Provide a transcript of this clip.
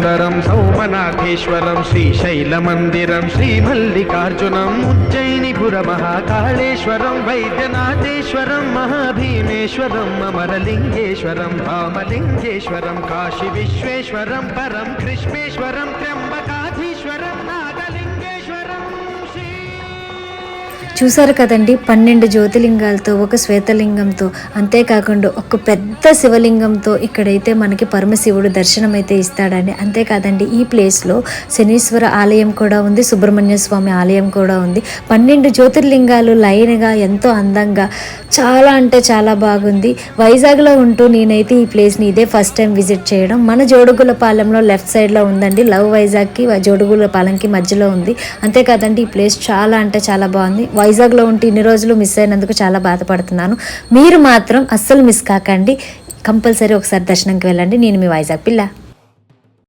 శ్రీశైలమల్లీశ్వరం సౌమనాథేశ్వరం శ్రీశైలమందిరం శ్రీమల్లికార్జునం ఉజ్జయినిపురమహాకాళేశ్వరం వైద్యనాథేశ్వరం మహాభీమేశ్వరం అమరలింగేశ్వరం రామలింగేశ్వరం కాశీ విశ్వేశ్వరం పరం కృష్ణేశ్వరం త్ర్యంబకాధీశ్వరం నాగలింగేశ్వరం. చూసారు కదండి, 12 జ్యోతిలింగాలతో ఒక శ్వేతలింగంతో అంతేకాకుండా ఒక పెద్ద శివలింగంతో ఇక్కడైతే మనకి పరమశివుడు దర్శనం అయితే ఇస్తాడండి. అంతేకాదండి ఈ ప్లేస్లో శనీశ్వర ఆలయం కూడా ఉంది, సుబ్రహ్మణ్య స్వామి ఆలయం కూడా ఉంది. 12 జ్యోతిర్లింగాలు లైన్గా ఎంతో అందంగా చాలా అంటే చాలా బాగుంది. వైజాగ్లో ఉంటూ నేనైతే ఈ ప్లేస్ని ఇదే ఫస్ట్ టైం విజిట్ చేయడం. మన జోడుగులపాలెంలో లెఫ్ట్ సైడ్లో ఉందండి. లవ్ వైజాగ్కి జోడుగులపాలెంకి మధ్యలో ఉంది. అంతేకాదండి ఈ ప్లేస్ చాలా అంటే చాలా బాగుంది. వైజాగ్లో ఉంటే ఇన్ని రోజులు మిస్ అయినందుకు చాలా బాధపడుతున్నాను. మీరు మాత్రం అస్సలు మిస్ కాకండి, కంపల్సరీ ఒకసారి దర్శనంకి వెళ్ళండి. నేను మీ వైజాగ్ పిల్ల.